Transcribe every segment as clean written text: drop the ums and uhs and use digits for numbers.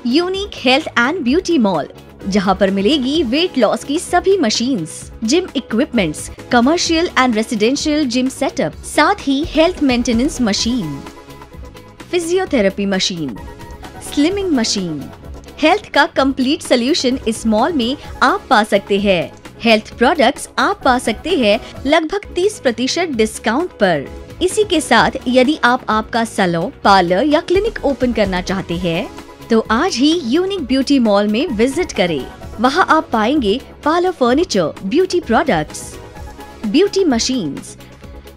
Unique health and beauty mall, जहां पर मिलेगी वेट लॉस की सभी machines, gym equipments, commercial and residential gym setup, साथ ही health maintenance machine, physiotherapy machine, slimming machine. Health का कंप्लीट सोल्यूशन इस मॉल में आप पा सकते हैं। हेल्थ प्रोडक्ट्स आप पा सकते हैं लगभग 30% डिस्काउंट पर। इसी के साथ यदि आप आपका सैलून, पार्लर या क्लिनिक ओपन करना चाहते हैं तो आज ही यूनिक ब्यूटी मॉल में विजिट करें। वहां आप पाएंगे parlour furniture, beauty products, beauty machines,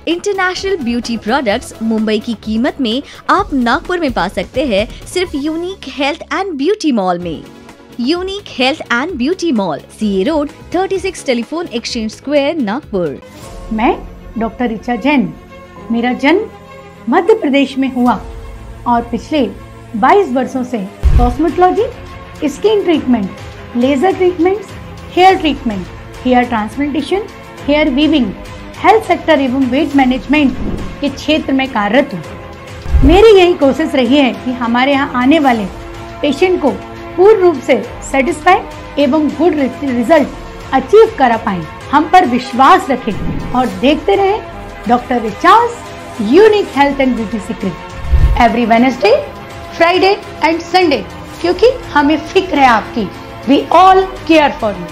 international beauty products. Mumbai की कीमत में आप नागपुर में पा सकते हैं सिर्फ unique health and beauty mall में। Unique health and beauty mall, CA road, 36 telephone exchange square, Nagpur. मैं डॉक्टर ऋचा जैन। मेरा जन्म मध्य प्रदेश में हुआ और पिछले 22 वर्षों से cosmetology, skin treatment, laser treatments, hair treatment, hair transplantation, hair weaving, health sector एवं वेट मैनेजमेंट के क्षेत्र में कार्यरत हूँ। मेरी यही कोशिश रही है कि हमारे यहाँ आने वाले पेशेंट को पूर्ण रूप से सेटिस्फाई एवं गुड रिजल्ट अचीव करा पाएं। हम पर विश्वास रखें और देखते रहें doctor Richa's unique health and beauty secret every Wednesday, Friday and Sunday, क्योंकि हमें फिक्र है आपकी। We all care for you.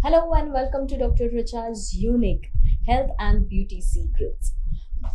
Hello and welcome to Dr. Richa's Unique Health and Beauty Secrets।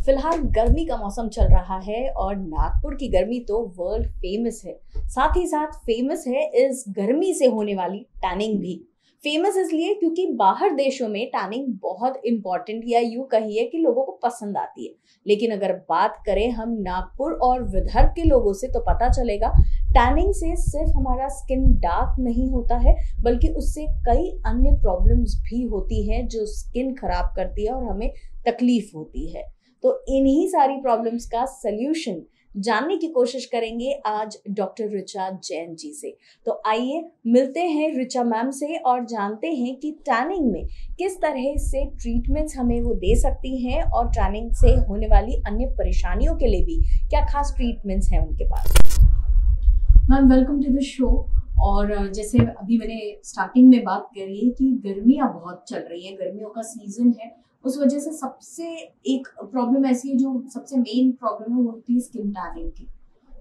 फिलहाल गर्मी का मौसम चल रहा है और नागपुर की गर्मी तो वर्ल्ड फेमस है। साथ ही साथ फेमस है इस गर्मी से होने वाली टैनिंग भी। फेमस इसलिए क्योंकि बाहर देशों में टैनिंग बहुत इंपॉर्टेंट या यूं कहिए कि लोगों को पसंद आती है। लेकिन अगर बात करें हम नागपुर और विदर्भ के लोगों से तो पता चलेगा टैनिंग से सिर्फ हमारा स्किन डार्क नहीं होता है, बल्कि उससे कई अन्य प्रॉब्लम्स भी होती हैं जो स्किन खराब करती है और हमें तकलीफ होती है। तो इन्हीं सारी प्रॉब्लम्स का सल्यूशन जानने की कोशिश करेंगे आज डॉक्टर ऋचा जैन जी से। तो आइए मिलते हैं ऋचा मैम से और जानते हैं कि टैनिंग में किस तरह से ट्रीटमेंट्स हमें वो दे सकती हैं और टैनिंग से होने वाली अन्य परेशानियों के लिए भी क्या खास ट्रीटमेंट्स हैं उनके पास। Ma'am welcome to the show. और जैसे अभी मैंने स्टार्टिंग में बात करी कि गर्मियाँ बहुत चल रही है, गर्मियों का सीजन है, उस वजह से सबसे एक प्रॉब्लम ऐसी है जो सबसे मेन प्रॉब्लम है वो होती है स्किन टैनिंग की।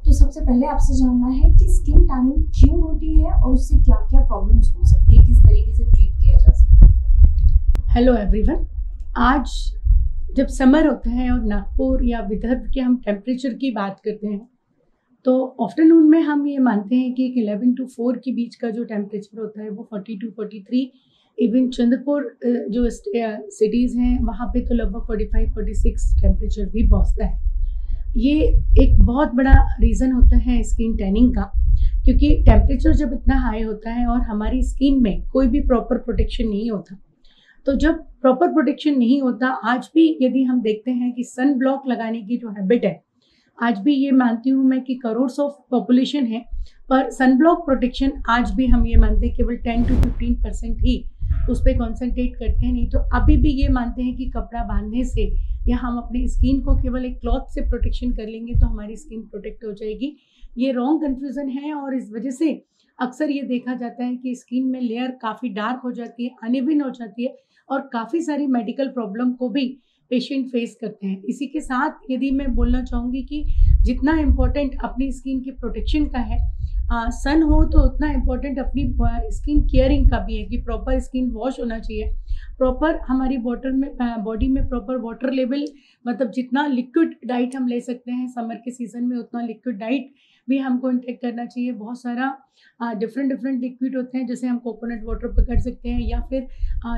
तो सबसे पहले आपसे जानना है कि स्किन टैनिंग क्यों होती है और उससे क्या क्या प्रॉब्लम्स हो सकती है, किस तरीके से ट्रीट किया जा सकता है। Hello everyone. आज जब समर होता है और नागपुर या विदर्भ के हम टेम्परेचर की बात करते हैं तो आफ्टरनून में हम ये मानते हैं कि 11 to 4 के बीच का जो टेम्परेचर होता है वो 42, 43, इवन चंद्रपुर जो सिटीज़ हैं वहाँ पे तो लगभग 45, 46 टेम्परेचर भी पहुँचता है। ये एक बहुत बड़ा रीज़न होता है स्किन टैनिंग का, क्योंकि टेम्परेचर जब इतना हाई होता है और हमारी स्किन में कोई भी प्रॉपर प्रोटेक्शन नहीं होता, तो जब प्रॉपर प्रोटेक्शन नहीं होता, आज भी यदि हम देखते हैं कि सन ब्लॉक लगाने की जो हैबिट है, आज भी ये मानती हूँ मैं कि करोड़्स ऑफ पॉपुलेशन है, पर सन ब्लॉक प्रोटेक्शन आज भी हम ये मानते हैं केवल 10 to 15% ही उस पर कॉन्सेंट्रेट करते हैं। नहीं तो अभी भी ये मानते हैं कि कपड़ा बांधने से या हम अपनी स्किन को केवल एक क्लॉथ से प्रोटेक्शन कर लेंगे तो हमारी स्किन प्रोटेक्ट हो जाएगी। ये रॉन्ग कन्फ्यूज़न है और इस वजह से अक्सर ये देखा जाता है कि स्किन में लेयर काफ़ी डार्क हो जाती है, अनइवन हो जाती है और काफ़ी सारी मेडिकल प्रॉब्लम को भी पेशेंट फेस करते हैं। इसी के साथ यदि मैं बोलना चाहूँगी कि जितना इम्पोर्टेंट अपनी स्किन के प्रोटेक्शन का है, सन हो तो उतना इम्पोर्टेंट अपनी स्किन केयरिंग का भी है कि प्रॉपर स्किन वॉश होना चाहिए, प्रॉपर हमारी बॉडी में प्रॉपर वाटर लेवल, मतलब जितना लिक्विड डाइट हम ले सकते हैं समर के सीज़न में उतना लिक्विड डाइट भी हमको इंटेक करना चाहिए। बहुत सारा डिफरेंट लिक्विड होते हैं, जैसे हम कोकोनट वाटर पकड़ सकते हैं या फिर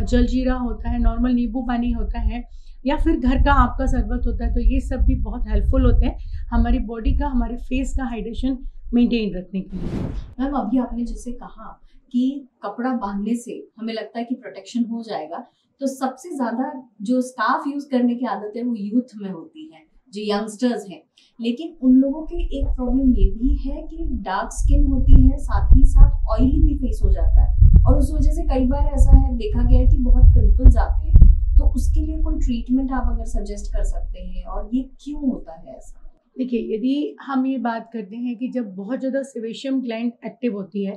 जलजीरा होता है, नॉर्मल नींबू पानी होता है या फिर घर का आपका शरबत होता है। तो ये सब भी बहुत हेल्पफुल होते हैं हमारी बॉडी का, हमारे फेस का हाइड्रेशन मेंटेन रखने के लिए। मैम अभी आपने जैसे कहा कि कपड़ा बांधने से हमें लगता है कि प्रोटेक्शन हो जाएगा, तो सबसे ज़्यादा जो स्कार्फ यूज़ करने की आदत है वो यूथ में होती है, जो यंगस्टर्स हैं। लेकिन उन लोगों की एक प्रॉब्लम ये भी है कि डार्क स्किन होती है, साथ ही साथ ऑयली भी फेस हो जाता है और उस वजह से कई बार ऐसा है देखा गया है कि बहुत पिंपल्स आते हैं। तो उसके लिए कोई ट्रीटमेंट आप अगर सजेस्ट कर सकते हैं, और ये क्यों होता है ऐसा? देखिए, यदि हम ये बात करते हैं कि जब बहुत ज़्यादा सेबेशियम ग्लैंड एक्टिव होती है,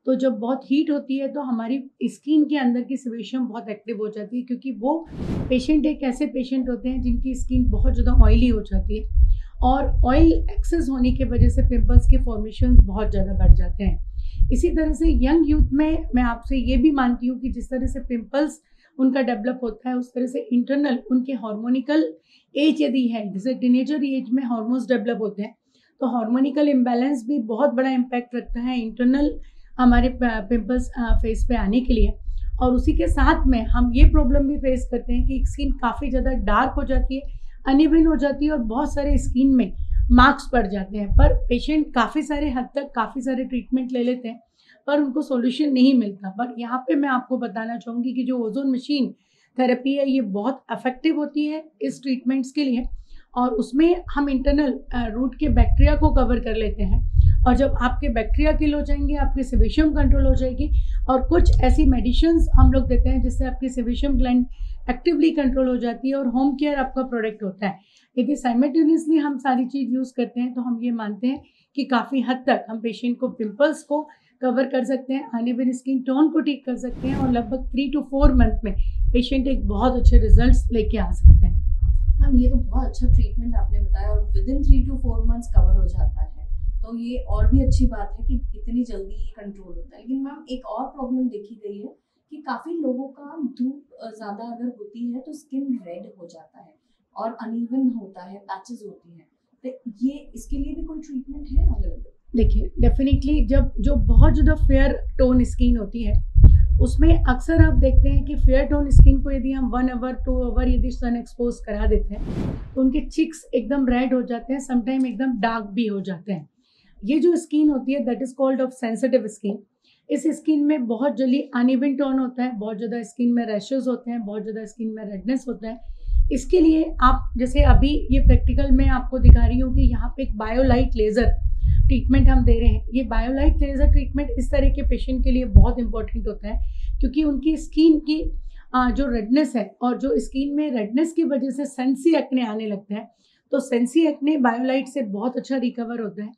तो जब बहुत हीट होती है तो हमारी स्किन के अंदर की सेबेशियम बहुत एक्टिव हो जाती है, क्योंकि वो पेशेंट एक ऐसे पेशेंट होते हैं जिनकी स्किन बहुत ज़्यादा ऑयली हो जाती है, और ऑयल एक्सेस होने की वजह से पिंपल्स के फॉर्मेशंस बहुत ज़्यादा बढ़ जाते हैं। इसी तरह से यंग यूथ में मैं आपसे ये भी मानती हूँ कि जिस तरह से पिंपल्स उनका डेवलप होता है, उस तरह से इंटरनल उनके हार्मोनिकल एज यदि है, जैसे टीनेजर एज में हार्मोन्स डेवलप होते हैं, तो हार्मोनिकल इम्बैलेंस भी बहुत बड़ा इम्पैक्ट रखता है इंटरनल हमारे पिंपल्स फेस पे आने के लिए। और उसी के साथ में हम ये प्रॉब्लम भी फेस करते हैं कि स्किन काफ़ी ज़्यादा डार्क हो जाती है, अनइवन हो जाती है, और बहुत सारे स्किन में मार्क्स पड़ जाते हैं। पर पेशेंट काफ़ी सारे हद तक काफ़ी सारे ट्रीटमेंट ले लेते हैं, पर उनको सॉल्यूशन नहीं मिलता। पर यहाँ पे मैं आपको बताना चाहूँगी कि जो ओजोन मशीन थेरेपी है, ये बहुत इफेक्टिव होती है इस ट्रीटमेंट्स के लिए, और उसमें हम इंटरनल रूट के बैक्टीरिया को कवर कर लेते हैं। और जब आपके बैक्टीरिया किल हो जाएंगे, आपकी सेबेशियम कंट्रोल हो जाएगी, और कुछ ऐसी मेडिसिन्स हम लोग देते हैं जिससे आपकी सेबेशियम ग्लैंड एक्टिवली कंट्रोल हो जाती है, और होम केयर आपका प्रोडक्ट होता है। यदि साइमल्टेनियसली हम सारी चीज़ यूज़ करते हैं तो हम ये मानते हैं कि काफ़ी हद तक हम पेशेंट को पिंपल्स को कवर कर सकते हैं, आने वाली स्किन टोन को ठीक कर सकते हैं, और लगभग 3 to 4 मंथ में पेशेंट एक बहुत अच्छे रिजल्ट्स लेके आ सकते हैं। मैम, ये तो बहुत अच्छा ट्रीटमेंट आपने बताया, और with in 3 to 4 months cover हो जाता है, तो ये और भी अच्छी बात है कि इतनी जल्दी ये कंट्रोल होता है। लेकिन मैम, एक और प्रॉब्लम देखी गई है कि काफ़ी लोगों का धूप ज़्यादा अगर होती है तो स्किन रेड हो जाता है और अनइवन होता है, पैचेस होती हैं, तो ये इसके लिए भी कोई ट्रीटमेंट है अवेलेबल? देखिए, डेफिनेटली जब जो बहुत ज़्यादा फेयर टोन स्किन होती है, उसमें अक्सर आप देखते हैं कि फेयर टोन स्किन को यदि हम 1 आवर 2 आवर यदि सन एक्सपोज करा देते हैं, तो उनके चिक्स एकदम रेड हो जाते हैं, समटाइम एकदम डार्क भी हो जाते हैं। ये जो स्किन होती है, that is called off sensitive skin. इस स्किन में बहुत जल्दी अनइवन टोन होता है, बहुत ज़्यादा स्किन में रैशेस होते हैं, बहुत ज़्यादा स्किन में रेडनेस होता है। इसके लिए आप, जैसे अभी ये प्रैक्टिकल में आपको दिखा रही हूँ कि यहाँ पे एक बायोलाइट लेज़र ट्रीटमेंट हम दे रहे हैं। ये बायोलाइट लेज़र ट्रीटमेंट इस तरह के पेशेंट के लिए बहुत इंपॉर्टेंट होता है, क्योंकि उनकी स्किन की जो रेडनेस है, और जो स्किन में रेडनेस की वजह से सेंसी एक्ने आने लगता है, तो सेंसी एक्ने बायोलाइट से बहुत अच्छा रिकवर होता है।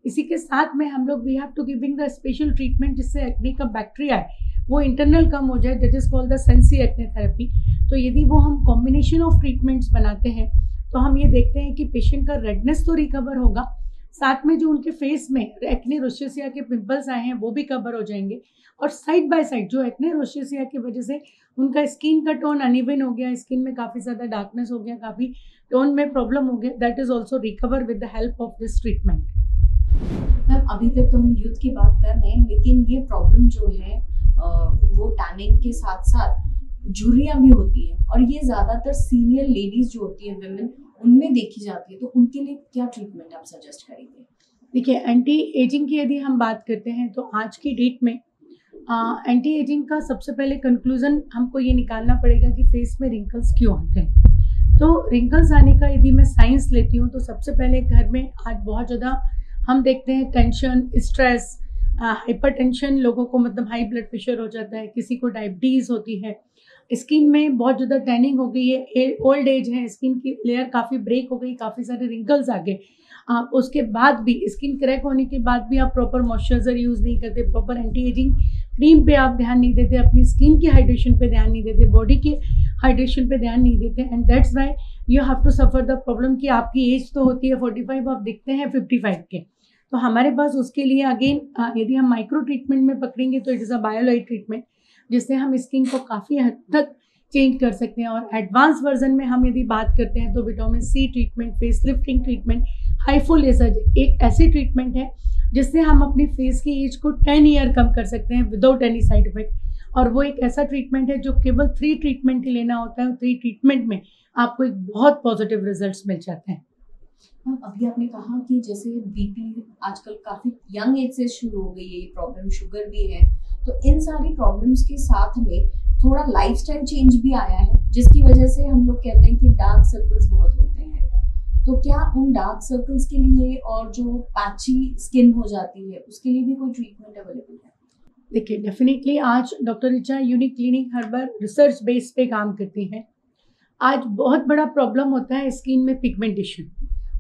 इसी के साथ में हम लोग we have to giving the special treatment जिससे एक्ने का बैक्टीरिया है वो इंटरनल कम हो जाए, that is called the sensi acne therapy. तो यदि वो हम कॉम्बिनेशन ऑफ ट्रीटमेंट्स बनाते हैं, तो हम ये देखते हैं कि पेशेंट का रेडनेस तो रिकवर होगा, साथ में जो उनके फेस में एक्ने रोशेसिया के पिंपल्स आए हैं वो भी कवर हो जाएंगे, और साइड बाय साइड जो एक्ने रोशेसिया की वजह से उनका स्किन का टोन अनइवन हो गया, स्किन में काफ़ी ज़्यादा डार्कनेस हो गया, काफ़ी टोन में प्रॉब्लम हो गया, that is also recover with the help of this treatment. Ma'am, अभी तक तो हम यूथ की बात कर रहे हैं, लेकिन ये प्रॉब्लम जो है वो टैनिंग के साथ साथ झुर्रियाँ भी होती है, और ये ज़्यादातर सीनियर लेडीज जो होती है, विमेन, उनमें देखी जाती है, तो उनके लिए क्या ट्रीटमेंट आप सजेस्ट करेंगे? देखिए, एंटी एजिंग की यदि हम बात करते हैं तो आज की डेट में एंटी एजिंग का सबसे पहले कंक्लूजन हमको ये निकालना पड़ेगा कि फेस में रिंकल्स क्यों आते हैं। तो रिंकल्स आने का यदि मैं साइंस लेती हूँ, तो सबसे पहले घर में आज बहुत ज़्यादा हम देखते हैं टेंशन, स्ट्रेस, हाइपरटेंशन, लोगों को मतलब हाई ब्लड प्रेशर हो जाता है, किसी को डायबिटीज़ होती है, स्किन में बहुत ज़्यादा टैनिंग हो गई है, ओल्ड एज है, स्किन की लेयर काफ़ी ब्रेक हो गई, काफ़ी सारे रिंकल्स आ गए। उसके बाद भी स्किन क्रैक होने के बाद भी आप प्रॉपर मॉइस्चराइजर यूज़ नहीं करते, प्रॉपर एंटी एजिंग क्रीम पे आप ध्यान नहीं देते, अपनी स्किन की हाइड्रेशन पे ध्यान नहीं देते, बॉडी की हाइड्रेशन पे ध्यान नहीं देते, and that's why you have to suffer the problem कि आपकी एज तो होती है 45, आप दिखते हैं 55 के। तो हमारे पास उसके लिए अगेन यदि हम माइक्रो ट्रीटमेंट में पकड़ेंगे तो it is a biolight treatment, जिससे हम स्किन को काफ़ी हद तक चेंज कर सकते हैं। और एडवांस वर्जन में हम यदि बात करते हैं तो vitamin C treatment, face lifting treatment, HIFU laser एक ऐसी ट्रीटमेंट है जिससे हम अपनी फेस की एज को 10 ईयर कम कर सकते हैं विदाउट एनी साइड इफेक्ट। और वो एक ऐसा ट्रीटमेंट है जो केवल 3 ट्रीटमेंट ही लेना होता है, 3 ट्रीटमेंट में आपको एक बहुत पॉजिटिव रिजल्ट्स मिल जाते हैं। अभी आपने कहा कि जैसे बीपी आजकल काफ़ी यंग एज से शुरू हो गई है, ये प्रॉब्लम शुगर भी है, तो इन सारी प्रॉब्लम्स के साथ में थोड़ा लाइफस्टाइल चेंज भी आया है, जिसकी वजह से हम लोग कहते हैं कि डार्क सर्कल्स बहुत होते हैं। तो क्या उन डार्क सर्कल्स के लिए और जो पैची स्किन हो जाती है उसके लिए भी कोई ट्रीटमेंट अवेलेबल है? देखिए, डेफिनेटली आज डॉक्टर ऋचा यूनिक क्लिनिक हर बार रिसर्च बेस पे काम करती है। आज बहुत बड़ा प्रॉब्लम होता है स्किन में पिगमेंटेशन,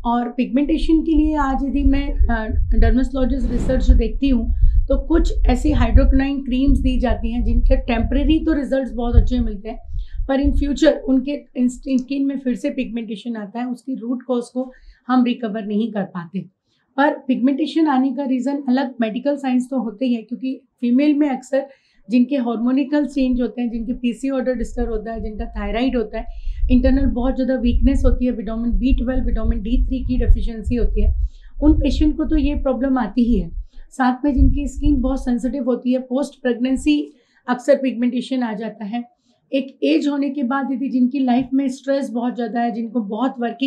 और पिगमेंटेशन के लिए आज यदि मैं डर्मेटोलॉजिस्ट रिसर्च देखती हूँ तो कुछ ऐसी हाइड्रोक्विनोइन क्रीम्स दी जाती हैं जिनके टेम्परेरी तो रिजल्ट्स बहुत अच्छे मिलते हैं, पर इन फ्यूचर उनके स्किन में फिर से पिगमेंटेशन आता है, उसकी रूट कॉज को हम रिकवर नहीं कर पाते। पर पिगमेंटेशन आने का रीज़न अलग मेडिकल साइंस तो होते ही है, क्योंकि फीमेल में अक्सर जिनके हार्मोनिकल चेंज होते हैं, जिनके पीसी ऑर्डर डिस्टर्ब होता है, जिनका थायराइड होता है, इंटरनल बहुत ज़्यादा वीकनेस होती है, विटामिन B12 विटामिन D3 की डेफिशिएंसी होती है, उन पेशेंट को तो ये प्रॉब्लम आती ही है। साथ में जिनकी स्किन बहुत सेंसिटिव होती है, पोस्ट प्रेगनेंसी अक्सर पिगमेंटेशन आ जाता है। एक एज होने के बाद यदि जिनकी लाइफ में स्ट्रेस बहुत ज़्यादा है, जिनको बहुत वर्क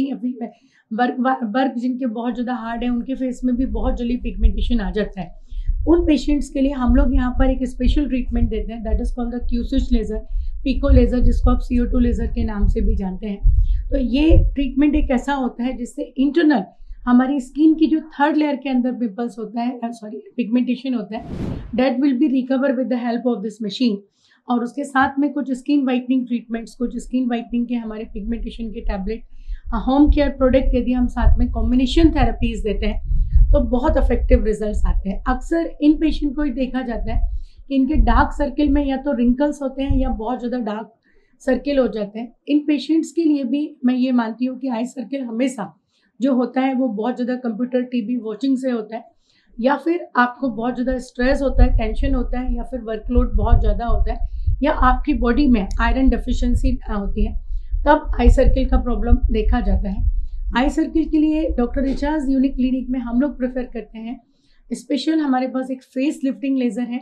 जिनके बहुत ज़्यादा हार्ड है, उनके फेस में भी बहुत जल्दी पिगमेंटेशन आ जाता है। उन पेशेंट्स के लिए हम लोग यहाँ पर एक स्पेशल ट्रीटमेंट देते हैं, that is called the Q switch laser, pico laser, जिसको आप CO2 लेज़र के नाम से भी जानते हैं। तो ये ट्रीटमेंट एक ऐसा होता है जिससे इंटरनल हमारी स्किन की जो थर्ड लेयर के अंदर पिंपल्स होता है, पिगमेंटेशन होता है, that will be recover with the help of this machine. और उसके साथ में कुछ स्किन वाइटनिंग ट्रीटमेंट्स, कुछ स्किन वाइटनिंग के हमारे पिगमेंटेशन के टैबलेट, होम केयर प्रोडक्ट यदि हम साथ में कॉम्बिनेशन थेरेपीज देते हैं तो बहुत इफेक्टिव रिजल्ट्स आते हैं। अक्सर इन पेशेंट को ही देखा जाता है कि इनके डार्क सर्किल में या तो रिंकल्स होते हैं या बहुत ज़्यादा डार्क सर्किल हो जाते हैं। इन पेशेंट्स के लिए भी मैं ये मानती हूँ कि आई सर्किल हमेशा जो होता है वो बहुत ज़्यादा कंप्यूटर टीवी वॉचिंग से होता है, या फिर आपको बहुत ज़्यादा स्ट्रेस होता है, टेंशन होता है, या फिर वर्कलोड बहुत ज़्यादा होता है, या आपकी बॉडी में आयरन डेफिशिएंसी होती है, तब आई सर्किल का प्रॉब्लम देखा जाता है। आई सर्किल के लिए डॉक्टर रिचाज यूनिक क्लिनिक में हम लोग प्रेफर करते हैं स्पेशल, हमारे पास एक फेस लिफ्टिंग लेज़र है,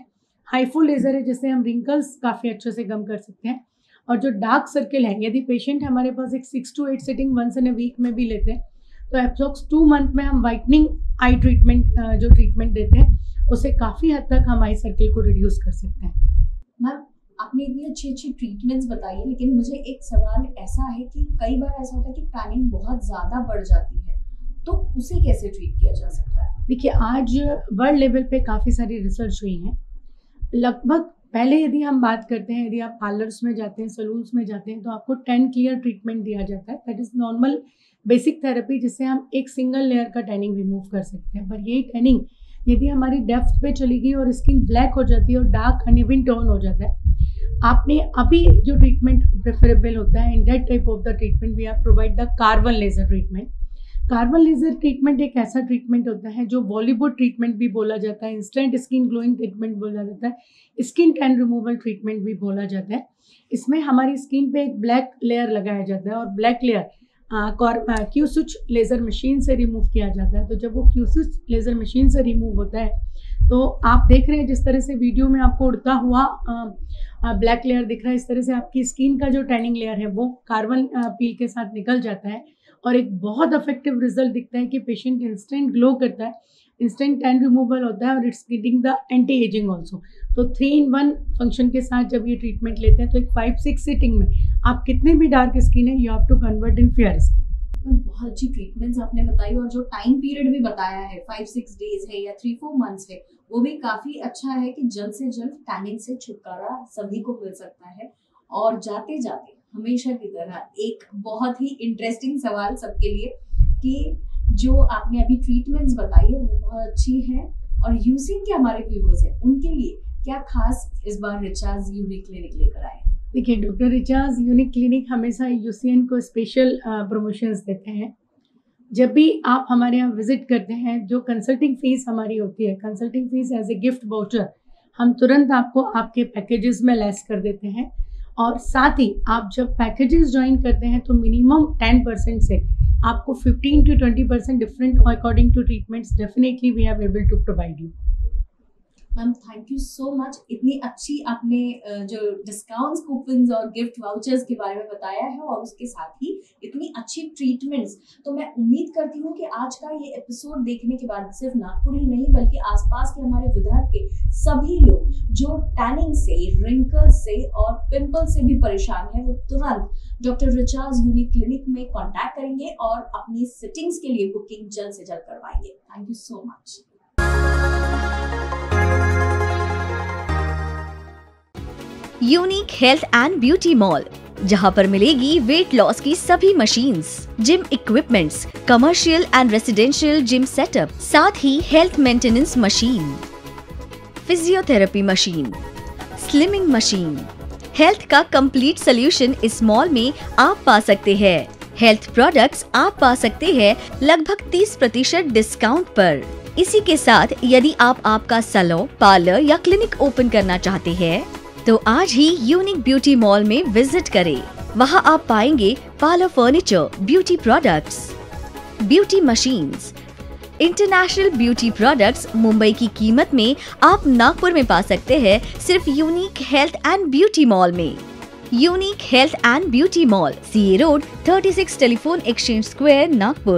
हाइफो लेज़र है, जिससे हम रिंकल्स काफ़ी अच्छे से कम कर सकते हैं। और जो डार्क सर्किल है, यदि पेशेंट हमारे पास एक 6 to 8 sitting once in a week में भी लेते हैं तो अप्रोक्स 2 मंथ में हम वाइटनिंग आई ट्रीटमेंट जो ट्रीटमेंट देते हैं उससे काफ़ी हद तक हम आई सर्किल को रिड्यूस कर सकते हैं। मैम, आपने इतनी अच्छी अच्छी ट्रीटमेंट्स बताई है, लेकिन मुझे एक सवाल ऐसा है कि कई बार ऐसा होता है कि टैनिंग बहुत ज़्यादा बढ़ जाती है, तो उसे कैसे ट्रीट किया जा सकता है? देखिए, आज वर्ल्ड लेवल पे काफ़ी सारी रिसर्च हुई हैं। लगभग पहले यदि हम बात करते हैं, यदि आप पार्लर्स में जाते हैं, सलून्स में जाते हैं, तो आपको 10 क्लियर ट्रीटमेंट दिया जाता है, that is normal basic therapy, जिससे हम एक सिंगल लेयर का टैनिंग रिमूव कर सकते हैं। पर यही टैनिंग यदि हमारी डेप्थ पे चली गई और स्किन ब्लैक हो जाती है और डार्क अनइवन टोन हो जाता है, आपने अभी जो ट्रीटमेंट प्रेफरेबल होता है, in that type of the treatment we are provide the carbon laser treatment. Carbon laser treatment एक ऐसा ट्रीटमेंट होता है जो बॉलीवुड ट्रीटमेंट भी बोला जाता है, इंस्टेंट स्किन ग्लोइंग ट्रीटमेंट बोला जाता है, स्किन टैन रिमूवल ट्रीटमेंट भी बोला जाता है। इसमें हमारी स्किन पे एक ब्लैक लेयर लगाया जाता है और ब्लैक लेयर Q-स्विच लेज़र मशीन से रिमूव किया जाता है। तो जब वो Q-स्विच लेज़र मशीन से रिमूव होता है तो आप देख रहे हैं जिस तरह से वीडियो में आपको उड़ता हुआ ब्लैक लेयर दिख रहा है, इस तरह से आपकी स्किन का जो टैनिंग लेयर है वो कार्बन पील के साथ निकल जाता है और एक बहुत इफेक्टिव रिजल्ट दिखता है कि पेशेंट इंस्टेंट ग्लो करता है, इंस्टेंट टैन रिमूवल होता है और it's giving the anti ageing also. तो 3-in-1 फंक्शन के साथ जब ये ट्रीटमेंट लेते हैं तो एक 5-6 सिटिंग में आप कितने भी डार्क स्किन है, you have to convert in fair skin. बहुत अच्छी ट्रीटमेंट्स आपने बताई और जो टाइम पीरियड भी बताया है 5-6 डेज है या 3-4 मंथ्स है, वो भी काफ़ी अच्छा है कि जल्द से जल्द टैनिंग से छुटकारा सभी को मिल सकता है। और जाते जाते हमेशा की तरह एक बहुत ही इंटरेस्टिंग सवाल सबके लिए कि जो आपने अभी ट्रीटमेंट्स बताई है वो बहुत अच्छी है और यूजिंग के हमारे व्यूअर्स हैं उनके लिए क्या खास इस बार रिचाज यूनिक क्लिनिक लेकर आए? देखिए, डॉक्टर रिचाज यूनिक क्लिनिक हमेशा यूसीएन को स्पेशल प्रमोशंस देते हैं। जब भी आप हमारे यहाँ विजिट करते हैं, जो कंसल्टिंग फीस हमारी होती है, consulting fees as a gift voucher हम तुरंत आपको आपके पैकेजेस में लेस कर देते हैं। और साथ ही आप जब पैकेजेस ज्वाइन करते हैं तो मिनिमम 10% से आपको 15 to 20% different according to treatments definitely we are able to provide you. Ma'am, thank you so much. इतनी अच्छी आपने जो डिस्काउंट्स, कूपन्स और गिफ्ट वाउचर्स के बारे में बताया है और उसके साथ ही इतनी अच्छी ट्रीटमेंट्स, तो मैं उम्मीद करती हूँ कि आज का ये एपिसोड देखने के बाद सिर्फ नागपुर ही नहीं बल्कि आसपास के हमारे विदर्भ के सभी लोग जो टैनिंग से, रिंकल्स से और पिंपल से भी परेशान है वो तुरंत डॉक्टर रिचाज यूनिक क्लिनिक में कॉन्टैक्ट करेंगे और अपनी सिटिंग्स के लिए बुकिंग जल्द से जल्द करवाएंगे। Thank you so much. Unique health and beauty mall, जहां पर मिलेगी वेट लॉस की सभी machines, gym equipments, commercial and residential gym setup, साथ ही health maintenance machine, physiotherapy machine, slimming machine. Health का कंप्लीट सोल्यूशन इस मॉल में आप पा सकते हैं। हेल्थ प्रोडक्ट्स आप पा सकते हैं लगभग 30% डिस्काउंट पर। इसी के साथ यदि आप आपका सैलून, पार्लर या क्लिनिक ओपन करना चाहते हैं तो आज ही यूनिक ब्यूटी मॉल में विजिट करें। वहां आप पाएंगे parlour furniture, beauty products, beauty machines, international beauty products. Mumbai की कीमत में आप नागपुर में पा सकते हैं सिर्फ unique health and beauty mall में। Unique health and beauty mall, CA road, 36 telephone exchange square, Nagpur.